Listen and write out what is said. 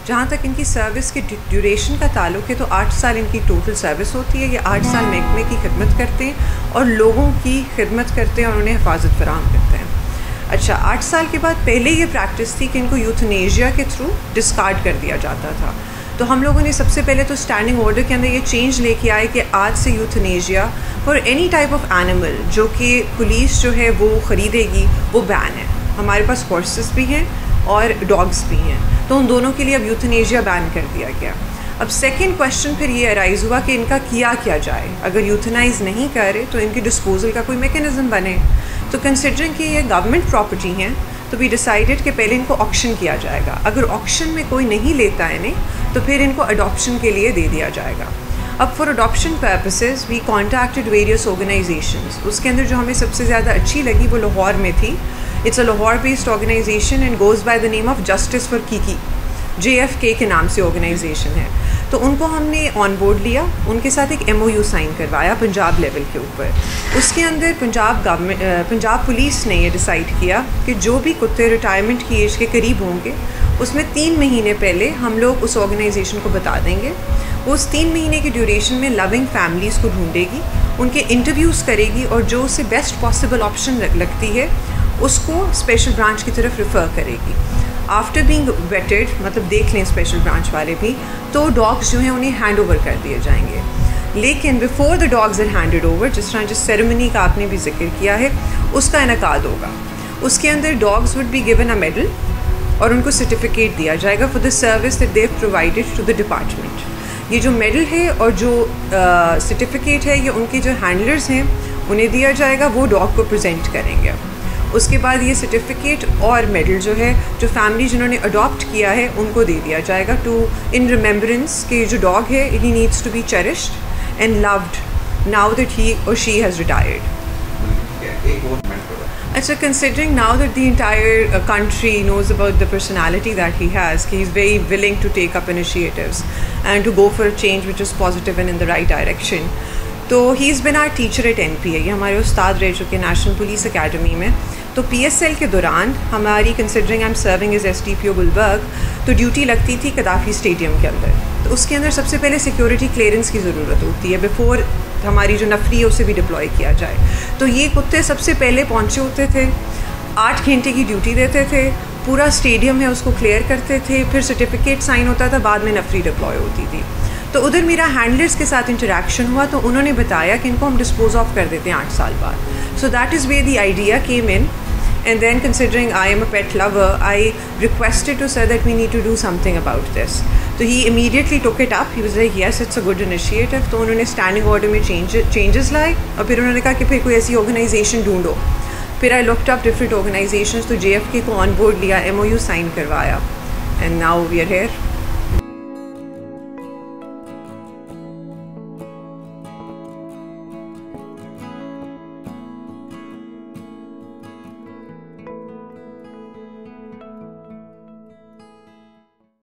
جہاں تک ان کی سروس کی ڈیوریشن کا تعلق ہے تو 8 سال ان کی ٹوٹل سروس ہوتی ہے. یہ 8 سال محکمے کی خدمت کرتے ہیں اور لوگوں کی خدمت کرتے ہیں اور انہیں حفاظت فراہم کرتے ہیں. اچھا 8 سال کے بعد پہلے یہ پریکٹس تھی کہ ان کو یوتھنیشیا کے تھرو ڈسکارڈ کر دیا جاتا تھا. تو ہم لوگوں نے سب سے پہلے تو اسٹینڈنگ آرڈر کے اندر یہ چینج لے کے آئے کہ آج سے euthanasia for any type of animal جو کہ پولیس جو ہے وہ خریدے گی وہ بین ہے. ہمارے پاس ہارسز بھی ہیں اور ڈاگس بھی ہیں, تو ان دونوں کے لیے اب یوتھنیشیا بین کر دیا گیا. اب سیکنڈ کویشچن پھر یہ ارائز ہوا کہ ان کا کیا جائے. اگر یوتھنائز نہیں کرے تو ان کی ڈسپوزل کا کوئی میکینزم بنے. تو کنسیڈرنگ کہ یہ گورنمنٹ پراپرٹی ہیں تو وی ڈیسائیڈڈ کہ پہلے ان کو آکشن کیا جائے گا. اگر آکشن میں کوئی نہیں لیتا ہے تو پھر ان کو اڈاپشن کے لیے دے دیا جائے گا. اب for adoption purposes we contacted various organisations. اس کے اندر جو ہمیں سب سے زیادہ اچھی لگی وہ لاہور میں تھی. It's a Lahore based organisation and goes by the name of Justice for Kiki. JFK کے نام سے آرگنائزیشن ہے. تو ان کو ہم نے آن بورڈ لیا, ان کے ساتھ ایک MOU سائن کروایا پنجاب لیول کے اوپر. اس کے اندر پنجاب پولیس نے یہ ڈیسائیڈ کیا کہ جو بھی کتے ریٹائرمنٹ کی ایج کے قریب ہوں گے اس میں 3 مہینے پہلے ہم لوگ اس آرگنائزیشن کو بتا دیں گے. وہ اس 3 مہینے کی ڈیوریشن میں لونگ فیملیز کو ڈھونڈے گی, ان کے انٹرویوز کرے گی اور جو اسے بیسٹ پاسبل آپشن لگتی ہے اس کو اسپیشل برانچ کی طرف ریفر کرے گی. آفٹر بینگ ویٹڈ مطلب دیکھ لیں اسپیشل برانچ والے بھی, تو ڈاگس جو ہیں انہیں ہینڈ اوور کر دیے جائیں گے. لیکن before the dogs are handed over, جس طرح جس سیریمنی کا آپ نے بھی ذکر کیا ہے, اس کا انعقاد ہوگا. اس کے اندر dogs would be given a medal اور ان کو سرٹیفکیٹ دیا جائے گا for the service that they have provided to the department. یہ جو میڈل ہے اور جو سرٹیفکیٹ ہے یہ ان کے جو ہینڈلرز ہیں انہیں دیا جائے گا, وہ ڈاگ کو پریزنٹ کریں گے. اس کے بعد یہ سرٹیفکیٹ اور میڈل جو ہے جو فیملی جنہوں نے اڈاپٹ کیا ہے ان کو دے دیا جائے گا ٹو ان ریمبرنس کہ جو ڈاگ ہے he needs to be cherished and loved now that he اور شی ہیز ریٹائرڈ. اچھا considering now that the entire country knows about the personality that he has, he is very willing to take up initiatives and to go for a change which is positive and in the right direction. تو ہی از بن are teacher at NPA, یہ ہمارے استاد رہ چکے national police academy میں. تو PSL کے دوران ہماری considering I M serving as SDPO Gulberg, تو ڈیوٹی لگتی تھی قذافی اسٹیڈیم کے اندر. تو اس کے اندر سب سے پہلے سیکورٹی کلیئرنس کی ضرورت ہوتی ہے بیفور ہماری جو نفری ہے اسے بھی ڈپلوائے کیا جائے. تو یہ کتے سب سے پہلے پہنچے ہوتے تھے, 8 گھنٹے کی ڈیوٹی دیتے تھے, پورا اسٹیڈیم ہے اس کو کلیئر کرتے تھے, پھر سرٹیفکیٹ سائن ہوتا تھا, بعد میں نفری ڈپلوائے ہوتی تھی. تو ادھر میرا ہینڈلرس کے ساتھ انٹریکشن ہوا تو انہوں نے بتایا کہ ان کو ہم ڈسپوز آف کر دیتے ہیں 8 سال بعد. So that is where the idea came in. And then considering I am a pet lover, I requested to sir that we need to do something about this. تو he immediately took it up, he was like yes it's a good initiative. تو انہوں نے standing order میں changes لائے اور پھر انہوں نے کہا کہ پھر کوئی ایسی آرگنائزیشن ڈھونڈو. پھر I looked up different organisations, تو JFK کو آن بورڈ لیا, MOU سائن کروایا, and now we are hair.